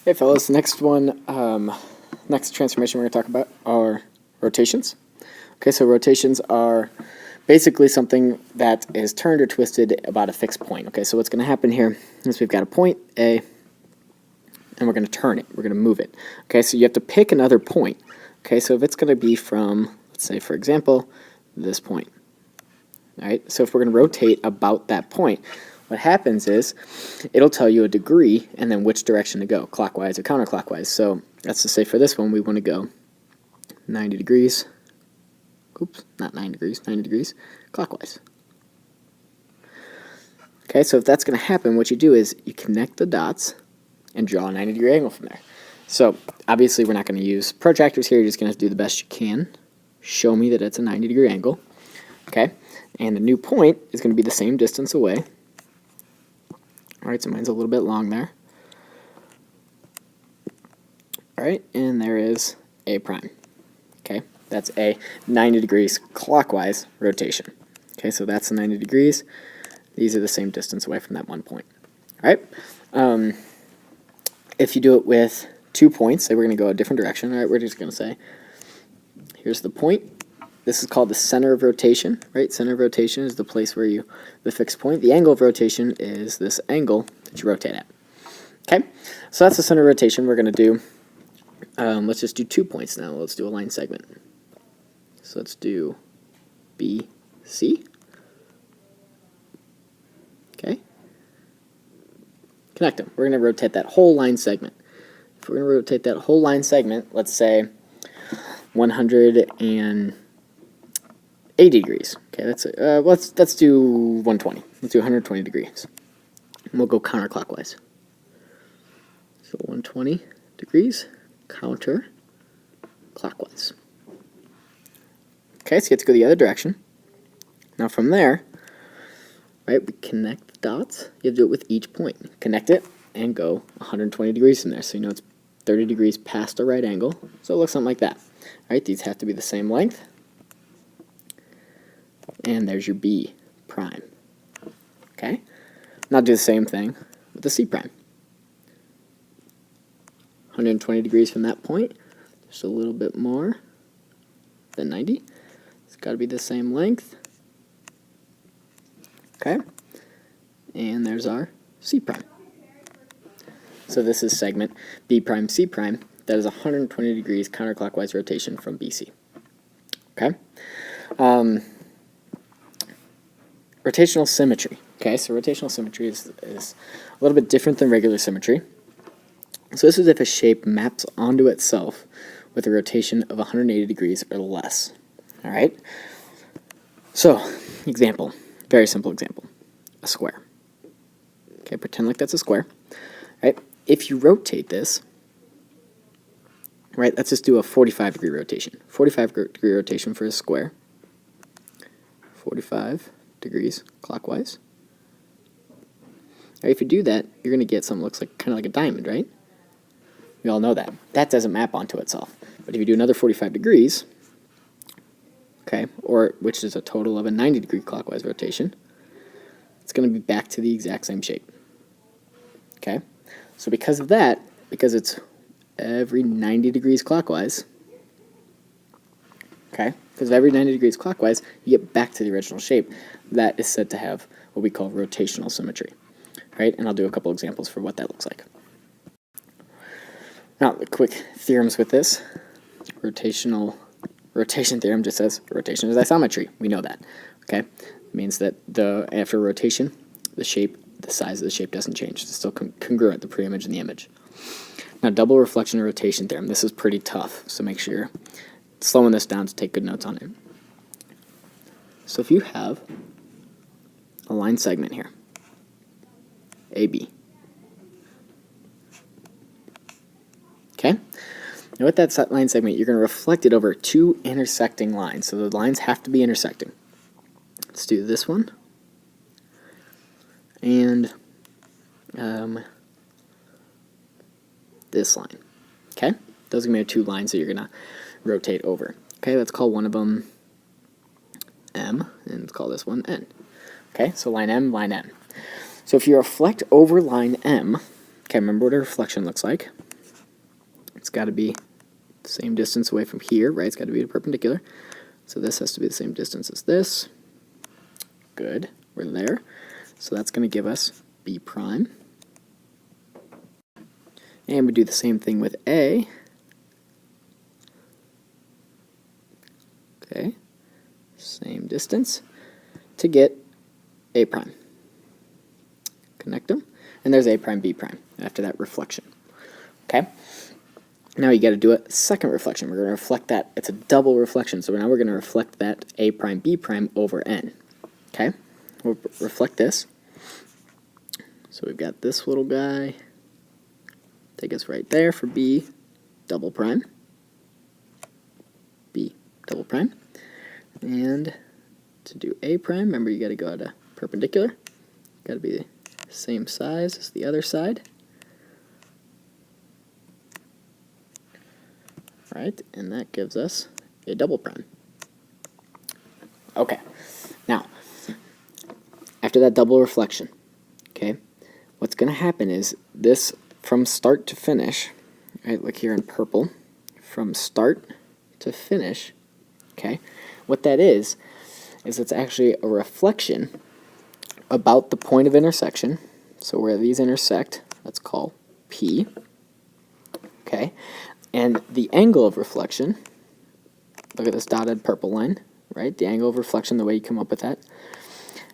Hey fellas, next transformation we're going to talk about are rotations. Okay, so rotations are basically something that is turned or twisted about a fixed point. Okay, so what's going to happen here is we've got a point A, and we're going to turn it, we're going to move it. Okay, so you have to pick another point. Okay, so if it's going to be from, let's say for example, this point. All right, so if we're going to rotate about that point, what happens is it'll tell you a degree and then which direction to go, clockwise or counterclockwise. So let's just say for this one we want to go 90 degrees. Oops, not 9 degrees, 90 degrees clockwise. Okay, so if that's going to happen, what you do is you connect the dots and draw a 90-degree angle from there. So obviously we're not going to use protractors here. You're just going to do the best you can. Show me that it's a 90-degree angle. Okay, and the new point is going to be the same distance away. Alright, so mine's a little bit long there. Alright, and there is A prime. Okay, that's a 90 degrees clockwise rotation. Okay, so that's the 90 degrees. These are the same distance away from that one point. Alright, if you do it with 2 points, say we're going to go a different direction. Alright, we're just going to say, here's the point. This is called the center of rotation, right? Center of rotation is the place where the fixed point. The angle of rotation is this angle that you rotate at. Okay, so that's the center of rotation. We're going to do, let's just do 2 points now. Let's do a line segment. So let's do BC. Okay, connect them. We're going to rotate that whole line segment. If we're going to rotate that whole line segment, let's say 180 degrees. Okay, let's do 120. Let's do 120 degrees. And we'll go counterclockwise. So 120 degrees counterclockwise. Okay, so you have to go the other direction. Now from there, right, we connect the dots. You have to do it with each point. Connect it and go 120 degrees from there. So you know it's 30 degrees past a right angle. So it looks something like that. All right, these have to be the same length. And there's your B prime. Okay? Now do the same thing with the C prime. 120 degrees from that point. Just a little bit more than 90. It's got to be the same length. Okay? And there's our C prime. So this is segment B prime, C prime. That is 120 degrees counterclockwise rotation from BC. Okay? Rotational symmetry. Okay, so rotational symmetry is a little bit different than regular symmetry. So this is if a shape maps onto itself with a rotation of 180 degrees or less. All right? So, example, very simple example, a square. Okay, pretend like that's a square. All right? If you rotate this, right, let's just do a 45-degree rotation. 45-degree rotation for a square. 45 degrees clockwise. Right, if you do that, you're going to get something that looks like kind of like a diamond, right? We all know that. That doesn't map onto itself. But if you do another 45 degrees, okay, or which is a total of a 90-degree clockwise rotation, it's going to be back to the exact same shape. Okay? So because of that, because it's every 90 degrees clockwise, okay, because of every 90 degrees clockwise, you get back to the original shape. That is said to have what we call rotational symmetry. Right? And I'll do a couple examples for what that looks like. Now, the quick theorems with this. Rotation theorem just says rotation is isometry. We know that. Okay? It means that after rotation, the size of the shape doesn't change. It's still congruent, the pre-image and the image. Now, double reflection and rotation theorem. This is pretty tough, so make sure you're slowing this down to take good notes on it. So if you have a line segment here, AB. Okay? Now with that line segment, you're going to reflect it over 2 intersecting lines. So the lines have to be intersecting. Let's do this one. And this line. Okay? Those are going to be 2 lines that you're going to rotate over. Okay, let's call one of them M, and let's call this one N. Okay, so line M, line N. So if you reflect over line M, Okay, remember what a reflection looks like. It's got to be the same distance away from here, right? It's got to be perpendicular. So this has to be the same distance as this. Good, we're there. So that's going to give us B prime. And we do the same thing with A. Okay, same distance to get A prime. Connect them, and there's A prime, B prime after that reflection. Okay, now you got to do a second reflection. We're going to reflect that. It's a double reflection, so now we're going to reflect that A prime, B prime over N. Okay, we'll reflect this. So we've got this little guy. Take us right there for B double prime. B double prime. And to do A prime, remember you got to go at a perpendicular. Got to be the same size as the other side. Right, and that gives us a double prime. Okay, now, after that double reflection, okay, what's going to happen is this from start to finish, right, look here in purple, from start to finish, okay, what that is it's actually a reflection about the point of intersection, so where these intersect, let's call P, okay, and the angle of reflection, look at this dotted purple line, right, the angle of reflection, the way you come up with that,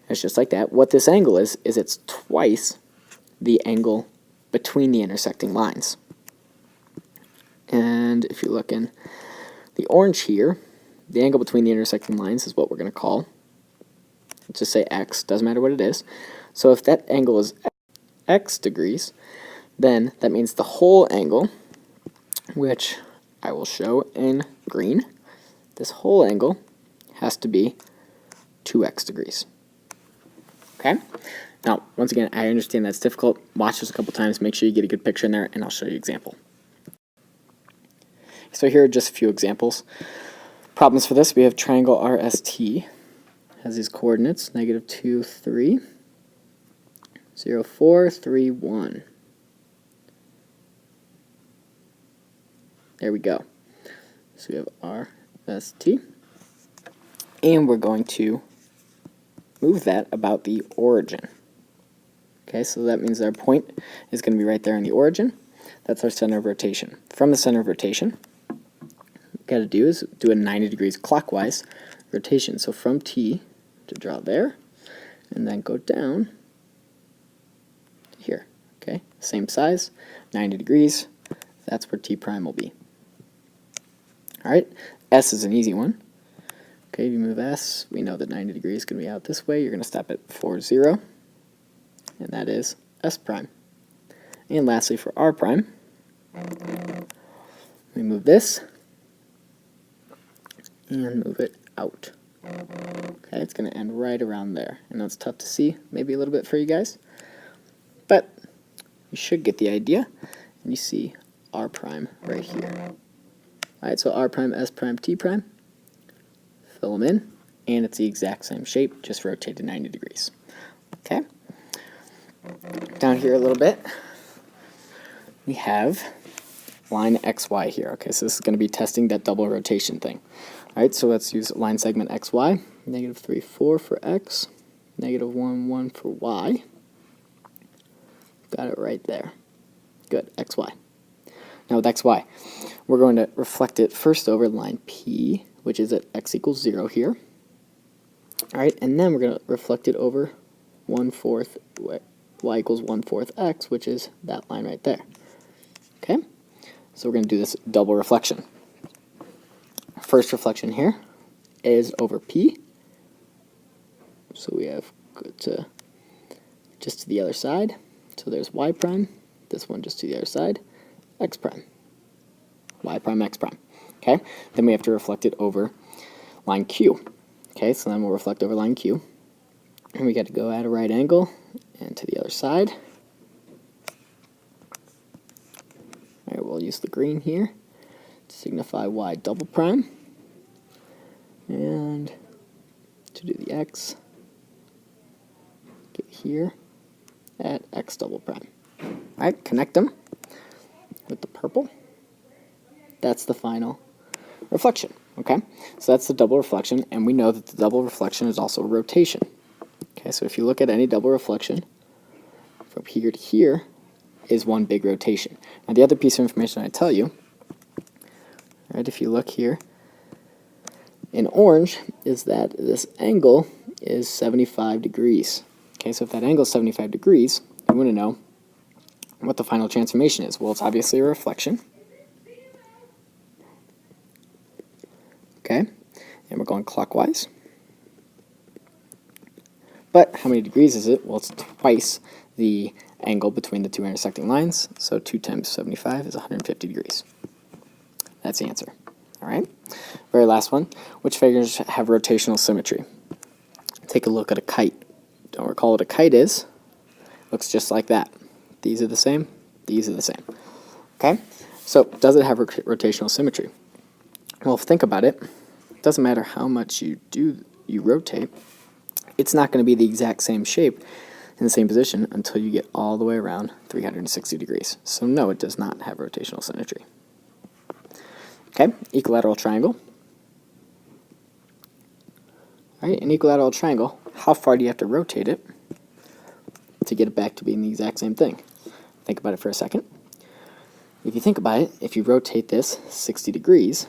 it's just like that. What this angle is it's twice the angle between the intersecting lines. And if you look in the orange here, the angle between the intersecting lines is what we're going to call, let's just say x, doesn't matter what it is. So if that angle is x degrees, then that means the whole angle, which I will show in green, this whole angle has to be 2x degrees. Okay? Now, once again, I understand that's difficult. Watch this a couple times, make sure you get a good picture in there, and I'll show you an example. So here are just a few examples. Problems for this, we have triangle RST, has these coordinates, -2, 3, 0, 4, 3, 1. There we go. So we have RST, and we're going to move that about the origin. Okay, so that means our point is going to be right there in the origin. That's our center of rotation. From the center of rotation, what we've got to do is do a 90 degrees clockwise rotation. So from T to draw there, and then go down to here. Okay, same size, 90 degrees. That's where T prime will be. All right, S is an easy one. Okay, if you move S, we know that 90 degrees is going to be out this way. You're going to stop at 4, 0. And that is S prime. And lastly for R prime, we move this and move it out. Okay, it's going to end right around there. I know it's tough to see, maybe a little bit for you guys, but you should get the idea. And you see R prime right here. Alright, so R prime, S prime, T prime, fill them in, and it's the exact same shape, just rotated 90 degrees. Okay? Down here a little bit, we have line XY here. Okay, so this is going to be testing that double rotation thing. Alright, so let's use line segment XY, -3, 4 for X, -1, 1 for Y. Got it right there. Good, XY. Now with XY, we're going to reflect it first over line P, which is at X equals 0 here. Alright, and then we're going to reflect it over 1/4 Y equals 1/4 X, which is that line right there. Okay, so we're going to do this double reflection. First reflection here is over P. So we have go to just to the other side. So there's Y prime, this one just to the other side, X prime, Y prime, X prime. Okay, then we have to reflect it over line Q. Okay, so then we'll reflect over line Q. And we got to go at a right angle and to the other side. Alright, we'll use the green here to signify Y double prime. And to do the X, get here at X double prime. right? Connect them with the purple. That's the final reflection, okay? So that's the double reflection, and we know that the double reflection is also rotation. Okay, so if you look at any double reflection, from here to here is one big rotation. Now the other piece of information I tell you, right, if you look here, in orange, is that this angle is 75 degrees. Okay, so if that angle is 75 degrees, you want to know what the final transformation is. Well, it's obviously a reflection. Okay, and we're going clockwise. But how many degrees is it? Well, it's twice the angle between the two intersecting lines, so 2 times 75 is 150 degrees. That's the answer. All right, very last one. Which figures have rotational symmetry? Take a look at a kite. Don't recall what a kite is. Looks just like that. These are the same. These are the same. Okay, so does it have rotational symmetry? Well, think about it. It doesn't matter how much you rotate. It's not going to be the exact same shape in the same position until you get all the way around 360 degrees. So no, it does not have rotational symmetry. Okay, equilateral triangle. All right, an equilateral triangle, how far do you have to rotate it to get it back to being the exact same thing? Think about it for a second. If you think about it, if you rotate this 60 degrees,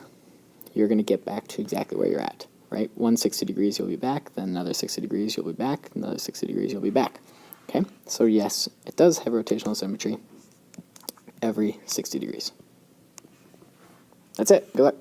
you're going to get back to exactly where you're at, right? 160 degrees you'll be back, then another 60 degrees you'll be back, another 60 degrees you'll be back. Okay, so yes, it does have rotational symmetry every 60 degrees. That's it. Good luck.